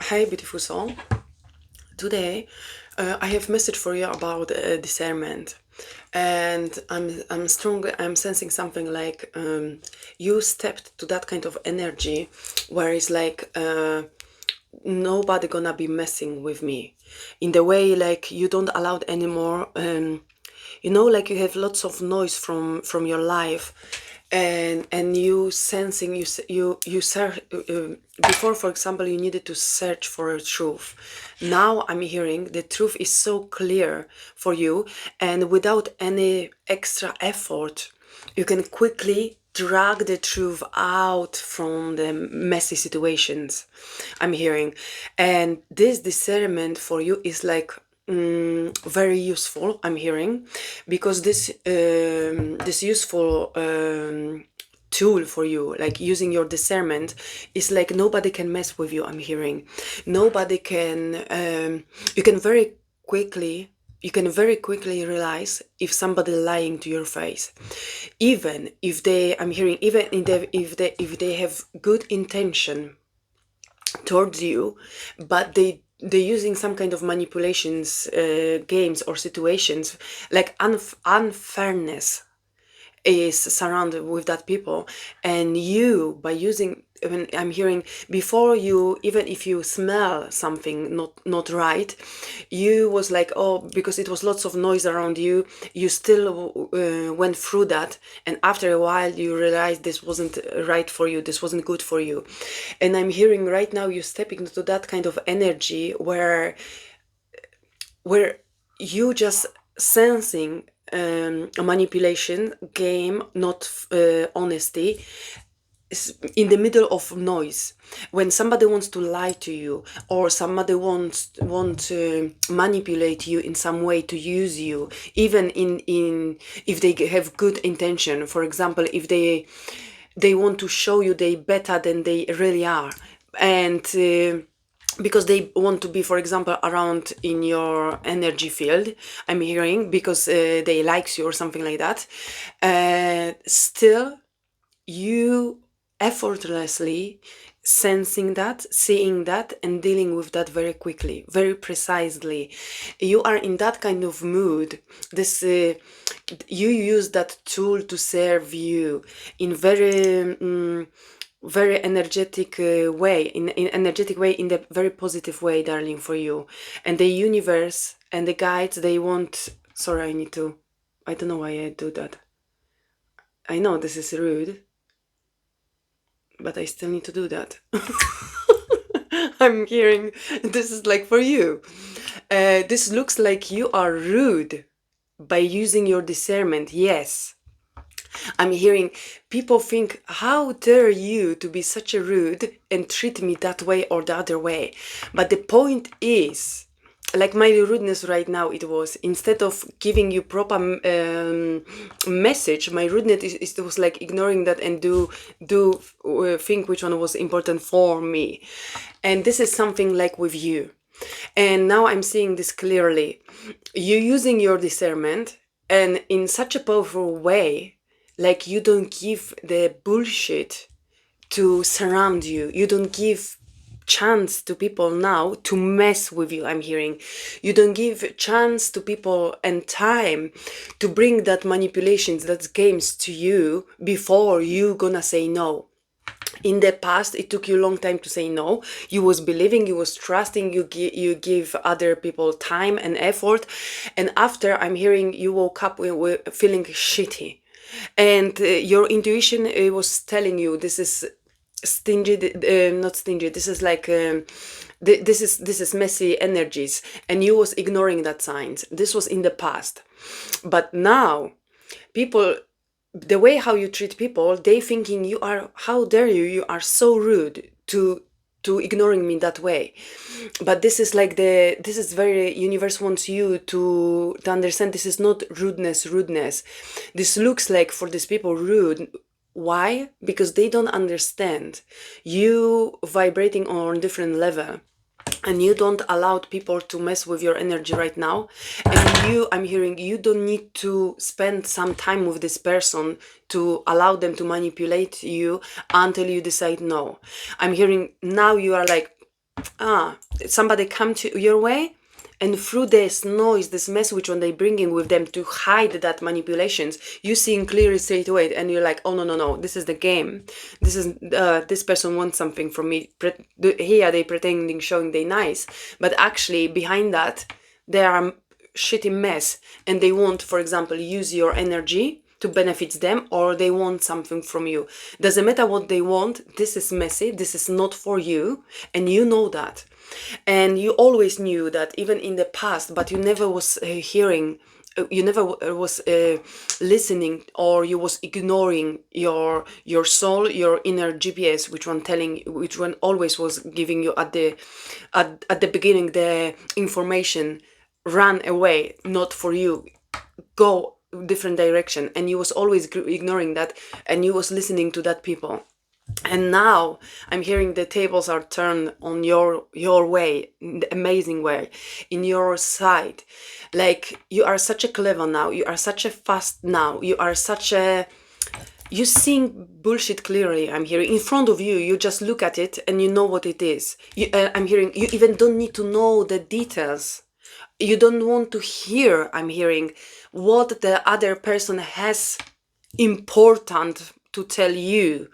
Hi, beautiful soul. Today, I have message for you about discernment, and I'm strong. I'm sensing something like you stepped to that kind of energy, where it's like nobody gonna be messing with me, in the way like you don't allow it anymore. Like you have lots of noise from your life, and you sensing you search before, for example, you needed to search for a truth. Now I'm hearing the truth is so clear for you, and without any extra effort you can quickly drag the truth out from the messy situations I'm hearing. And this discernment for you is like very useful, I'm hearing, because this useful tool for you, like using your discernment, is like nobody can mess with you, I'm hearing. Nobody can quickly you can very quickly realize if somebody lying to your face, even if they, I'm hearing, even if they have good intention towards you, but they're using some kind of manipulations, games or situations, like unfairness is surrounded with that people. And you, by using, when I'm hearing, before you, even if you smell something not right, you was like, oh, because it was lots of noise around you, you still went through that, and after a while you realized this wasn't right for you, this wasn't good for you. And I'm hearing right now you stepping into that kind of energy where you just sensing a manipulation game, not honesty, is in the middle of noise. When somebody wants to lie to you, or somebody want to manipulate you in some way, to use you, even in if they have good intention. For example, if they want to show you they better than they really are, and because they want to be, for example, around in your energy field, I'm hearing, because they likes you or something like that, still you effortlessly sensing that, seeing that, and dealing with that very quickly, very precisely. You are in that kind of mood. This you use that tool to serve you in very energetic way, in energetic way, in the very positive way, darling, for you. And the universe and the guides, they want, sorry, I don't know why I do that. I know this is rude, but I still need to do that. I'm hearing this is like for you. This looks like you are rude by using your discernment. Yes, I'm hearing people think, how dare you to be such a rude and treat me that way or the other way. But the point is, like my rudeness right now, it was, instead of giving you proper message, my rudeness was like ignoring that and think which one was important for me. And this is something like with you. And now I'm seeing this clearly. You using your discernment, and in such a powerful way, like you don't give the bullshit to surround you. You don't give chance to people now to mess with you, I'm hearing. You don't give chance to people and time to bring that manipulations, that games to you before you gonna say no. In the past, it took you a long time to say no. You was believing, you was trusting, you give other people time and effort, and after, I'm hearing, you woke up with feeling shitty, and your intuition was telling you this is stingy, not stingy, this is like this is messy energies, and you was ignoring that signs. This was in the past. But now, people, the way how you treat people, they thinking you are, how dare you, you are so rude to ignoring me that way. But this is like this is very, universe wants you to understand this is not rudeness. This looks like for these people rude. Why? Because they don't understand you vibrating on a different level, and you don't allow people to mess with your energy right now. And you, I'm hearing, you don't need to spend some time with this person to allow them to manipulate you until you decide no. I'm hearing now you are like, somebody come to your way, and through this noise, this mess which one they bringing with them to hide that manipulations, you seeing clearly straight away, and you're like, oh, no, no, no, this is the game. This is this person wants something from me. Here they pretending, showing they nice, but actually behind that they are a shitty mess, and they want, for example, use your energy to benefit them, or they want something from you. Doesn't matter what they want. This is messy. This is not for you, and you know that. And you always knew that even in the past, but you never was hearing, you never was listening, or you was ignoring your soul, your inner GPS, which one always was giving you at the beginning the information. Run away, not for you. Go different direction, and you was always ignoring that, and you was listening to that people. And now I'm hearing the tables are turned on your way, in the amazing way, in your side. Like, you are such a clever now, you are such a fast now, you are such a, you seeing bullshit clearly. I'm hearing in front of you, you just look at it and you know what it is. I'm hearing you even don't need to know the details. You don't want to hear, I'm hearing, what the other person has important to tell you.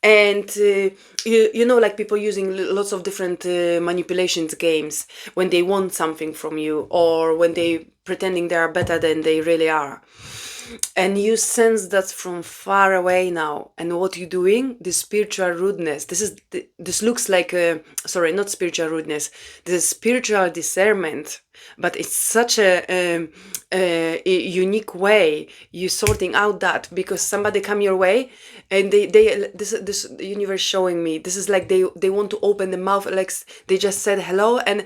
And you know, like people using lots of different manipulations games when they want something from you, or when they pretending they are better than they really are. And you sense that from far away now. And what you're doing, the spiritual rudeness, this looks like sorry, not spiritual rudeness, this is spiritual discernment, but it's such a unique way you sorting out that, because somebody come your way, and this universe showing me, this is like they want to open the mouth, like they just said hello, and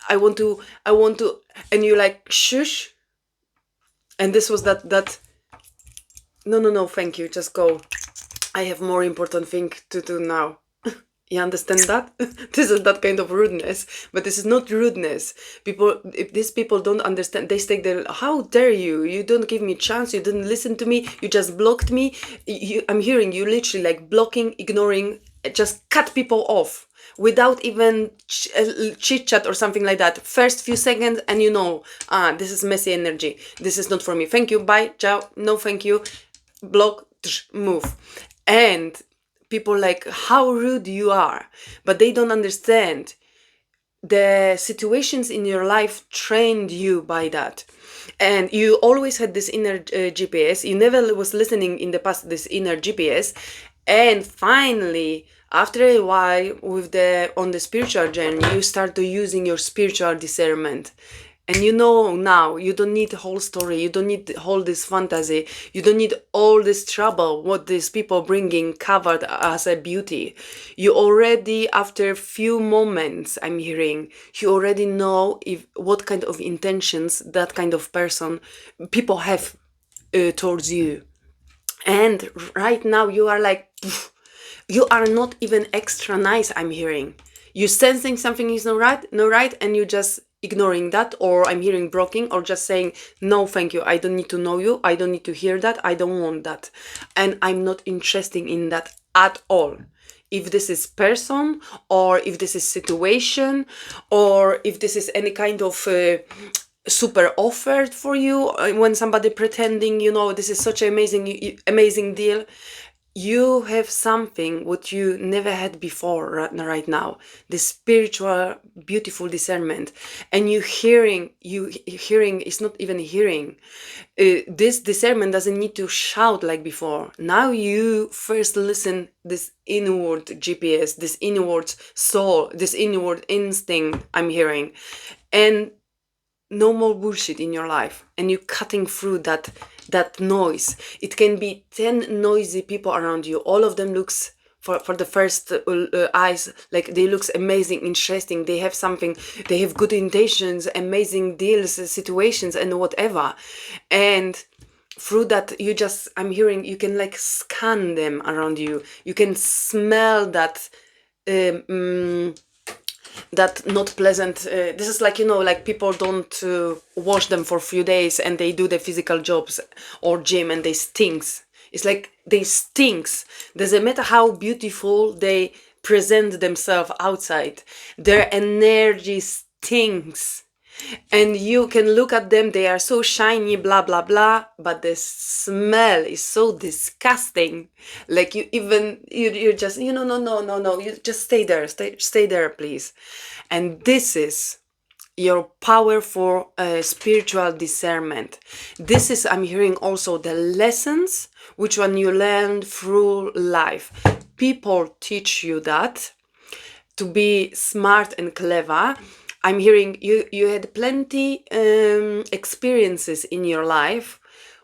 I want to, and you like shush. And this was that no, thank you, just go. I have more important thing to do now. You understand that? This is that kind of rudeness, but this is not rudeness. People, if these people don't understand, they say, how dare you? You don't give me a chance, you didn't listen to me, you just blocked me. I'm hearing you literally like blocking, ignoring, just cut people off without even chit chat or something like that. First few seconds, and you know, this is messy energy. This is not for me. Thank you. Bye. Ciao. No, thank you. Block. Move. And people like, how rude you are, but they don't understand. The situations in your life trained you by that. And you always had this inner GPS. You never was listening in the past, this inner GPS. And finally, after a while, on the spiritual journey, you start to using your spiritual discernment. And you know now, you don't need the whole story, you don't need all this fantasy, you don't need all this trouble, what these people bringing covered as a beauty. You already, after a few moments, I'm hearing, you already know what kind of intentions that kind of people have towards you. And right now you are like, you are not even extra nice, I'm hearing. You sensing something is not right, and you just ignoring that, or I'm hearing blocking, or just saying, no, thank you, I don't need to know you, I don't need to hear that, I don't want that. And I'm not interested in that at all. If this is person, or if this is situation, or if this is any kind of super offered for you, when somebody pretending, you know, this is such an amazing deal, you have something what you never had before right now, this spiritual beautiful discernment. And you hearing is not even hearing. This discernment doesn't need to shout like before. Now you first listen this inward GPS, this inward soul, this inward instinct, I'm hearing. And no more bullshit in your life, and you cutting through that noise. It can be 10 noisy people around you, all of them looks for the first eyes like they looks amazing, interesting, they have something, they have good intentions, amazing deals, situations, and whatever. And through that, I'm hearing, you can like scan them around you, you can smell that that not pleasant, this is like, you know, like people don't wash them for a few days, and they do the physical jobs or gym, and they stinks. It's like they stinks. Doesn't matter how beautiful they present themselves outside. Their energy stinks. And you can look at them, they are so shiny, blah, blah, blah, but the smell is so disgusting. Like you're just, no, you just stay there, stay there, please. And this is your power for spiritual discernment. This is, I'm hearing also the lessons which one you learn through life. People teach you that to be smart and clever. I'm hearing you had plenty experiences in your life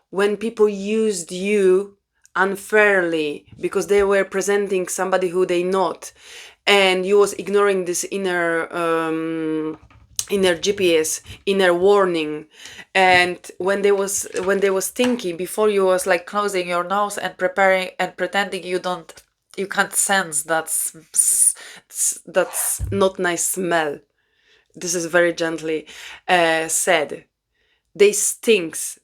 when people used you unfairly because they were presenting somebody who they not, and you was ignoring this inner GPS, inner warning. And when they was thinking before, you was like closing your nose and preparing and pretending you can't sense that's not nice smell. This is very gently said. They stinks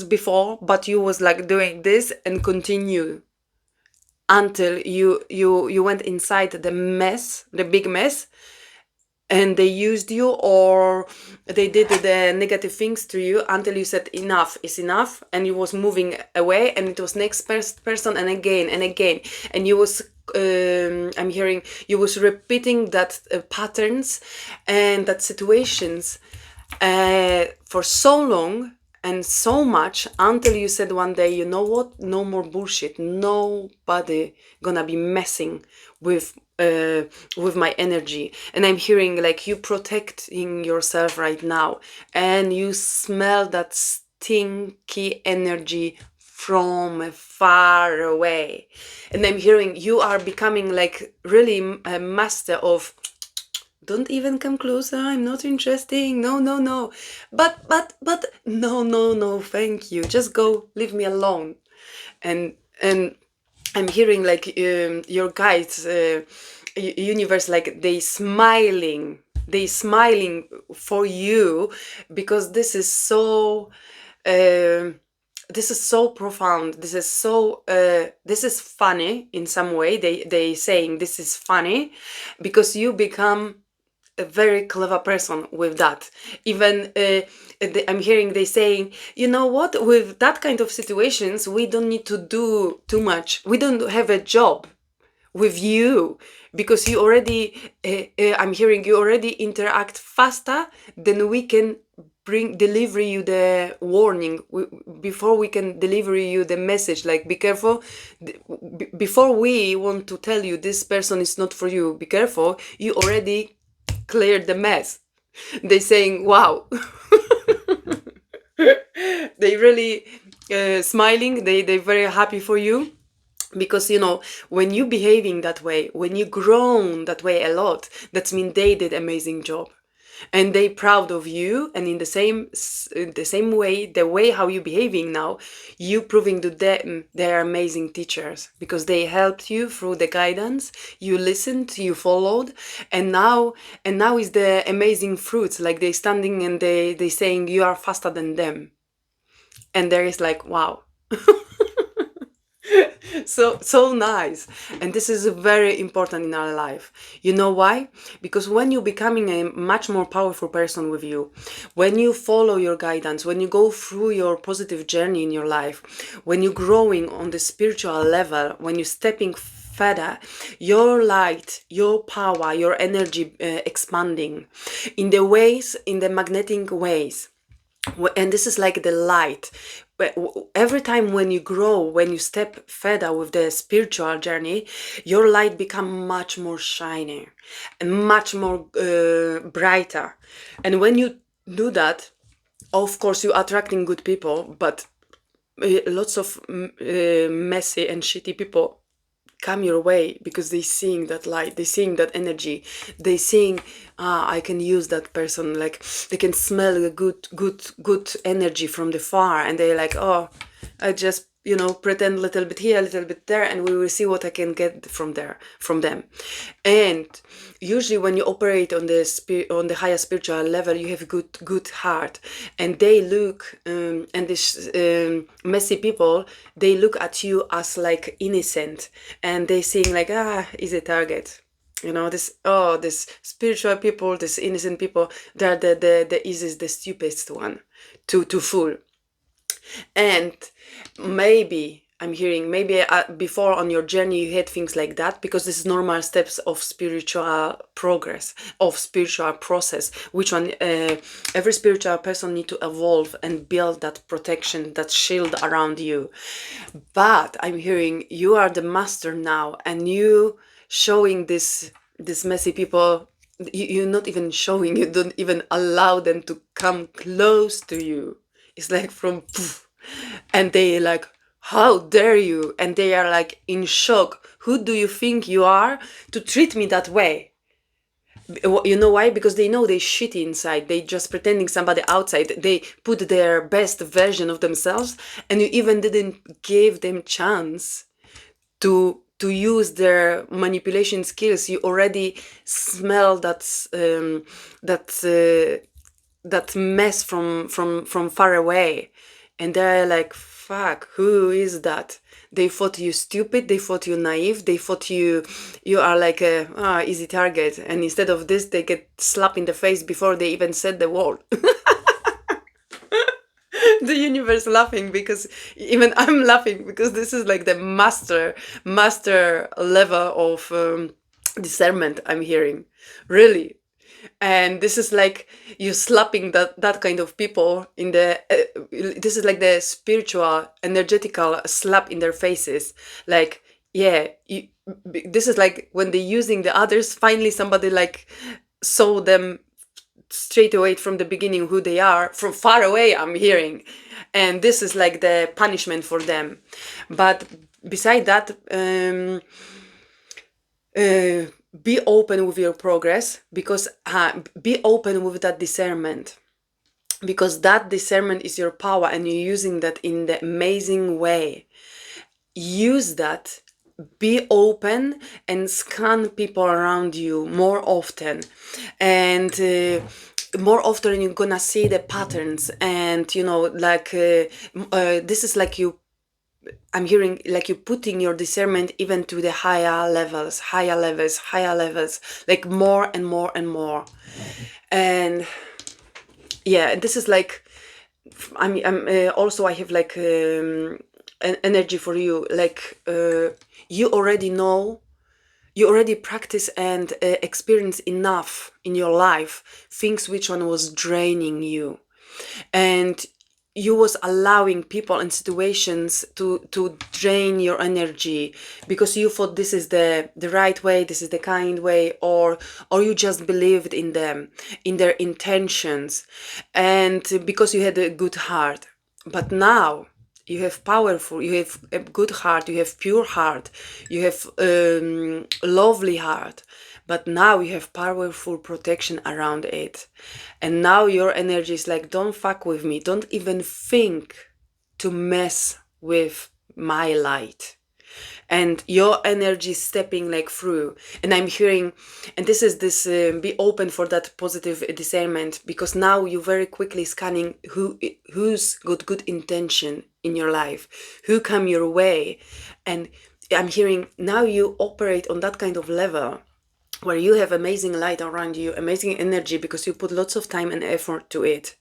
before, but you was like doing this and continue until you went inside the mess, the big mess, and they used you or they did the negative things to you until you said enough is enough, and you was moving away, and it was next person and again, and you was I'm hearing you was repeating that patterns and that situations for so long and so much until you said one day, you know what, no more bullshit, nobody gonna be messing with my energy. And I'm hearing like you protecting yourself right now, and you smell that stinky energy from far away. And I'm hearing you are becoming like really a master of, don't even come closer, I'm not interested, no, but no, thank you, just go, leave me alone. And I'm hearing like your guides, universe, like they smiling for you, because this is so profound. This is funny in some way. They saying this is funny because you become a very clever person with that. Even I'm hearing they saying, you know what, with that kind of situations, we don't need to do too much. We don't have a job with you because you already, I'm hearing you already interact faster than we can deliver you the warning, before we can deliver you the message, like be careful. Before we want to tell you this person is not for you, be careful, you already cleared the mess. They saying, wow. They really smiling, they very happy for you, because when you behaving that way, when you grown that way a lot, that means they did amazing job, and they proud of you. And in the same way, the way how you behaving now, you proving to them they're amazing teachers, because they helped you through the guidance, you listened, you followed, and now is the amazing fruits, like they standing and they saying you are faster than them. And there is like, wow. So nice. And this is very important in our life. You know why? Because when you're becoming a much more powerful person with you, when you follow your guidance, when you go through your positive journey in your life, when you're growing on the spiritual level, when you're stepping further, your light, your power, your energy expanding in the magnetic ways. And this is like the light. Every time when you grow, when you step further with the spiritual journey, your light become much more shiny and much more brighter. And when you do that, of course, you're attracting good people, but lots of messy and shitty people come your way, because they seeing that light, they seeing that energy, they seeing, I can use that person, like they can smell the good energy from the far, and they're like, oh, I just pretend a little bit here, a little bit there, and we will see what I can get from them. And usually when you operate on the higher spiritual level, you have good heart, and they look and this messy people, they look at you as like innocent, and they saying like, easy target. This spiritual people, this innocent people, they're the easiest, the stupidest one to fool. And maybe I'm hearing, maybe before on your journey you had things like that, because this is normal steps of spiritual progress, of spiritual process, which one every spiritual person need to evolve and build that protection, that shield around you. But I'm hearing you are the master now, and you showing this messy people, you're not even showing, you don't even allow them to come close to you. It's like from poof, and they like, how dare you? And they are like in shock. Who do you think you are to treat me that way? You know why? Because they know they shitty inside. They just pretending somebody outside. They put their best version of themselves, and you even didn't give them chance to use their manipulation skills. You already smell that mess from far away, and they're like, fuck, who is that? They thought you stupid, they thought you naive, they thought you are like a easy target, and instead of this they get slapped in the face before they even said the word. The universe laughing, because even I'm laughing, because this is like the master level of discernment I'm hearing, really. And this is like you slapping that kind of people in the this is like the spiritual energetical slap in their faces, like, yeah, this is like when they're using the others, finally somebody like saw them straight away from the beginning who they are from far away, I'm hearing. And this is like the punishment for them. But beside that, be open with your progress, because be open with that discernment, because that discernment is your power, and you're using that in the amazing way. Use that. Be open and scan people around you more often, and more often you're gonna see the patterns. And like this is like I'm hearing like you putting your discernment even to the higher levels, like more and more and more. And yeah, this is like, I'm also, I have like an energy for you, like you already know, you already practice and experience enough in your life things which one was draining you, and you was allowing people and situations to drain your energy, because you thought this is the right way, this is the kind way, or you just believed in them, in their intentions, and because you had a good heart. But now you have you have a good heart, you have pure heart, you have lovely heart, but now you have powerful protection around it. And now your energy is like, don't fuck with me, don't even think to mess with my light. And your energy is stepping like through. And I'm hearing, and this is this be open for that positive discernment, because now you very quickly scanning who's got good intention in your life, who come your way. And I'm hearing now you operate on that kind of level where you have amazing light around you, amazing energy, because you put lots of time and effort to it.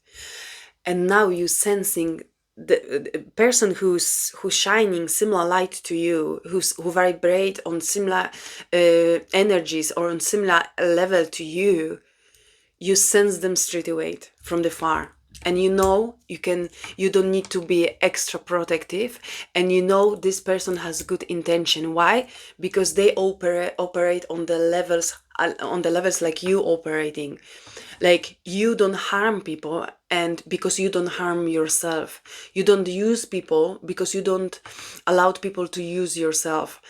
And now you sensing the person who's shining similar light to you, who vibrate on similar energies or on similar level to you, you sense them straight away from the far. And you don't need to be extra protective, and this person has good intention. Why? Because they operate on the levels like you operating. Like, you don't harm people, and because you don't harm yourself. You don't use people because you don't allow people to use yourself.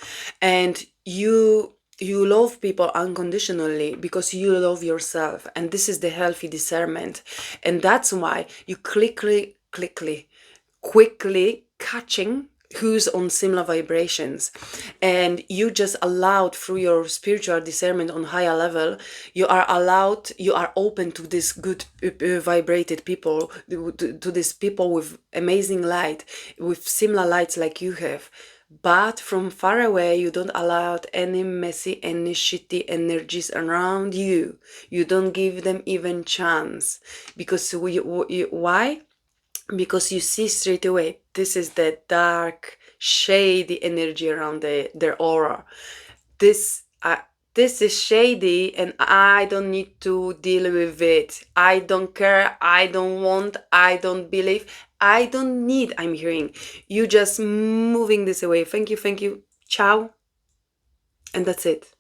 And you love people unconditionally because you love yourself. And this is the healthy discernment. And that's why you quickly catching who's on similar vibrations, and you just allowed through your spiritual discernment on higher level, you are allowed, you are open to this good vibrated people, to these people with amazing light, with similar lights like you have. But from far away, you don't allow any messy, any shitty energies around you. You don't give them even chance. Because why? Because you see straight away, this is the dark, shady energy around their aura. This this is shady, and I don't need to deal with it. I don't care. I don't want. I don't believe. I don't need. I'm hearing you just moving this away. Thank you. Thank you. Ciao. And that's it.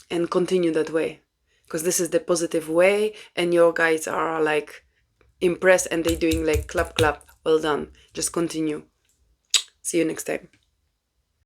And continue that way, because this is the positive way, and your guys are like impressed, and they doing like clap clap, well done, just continue. See you next time.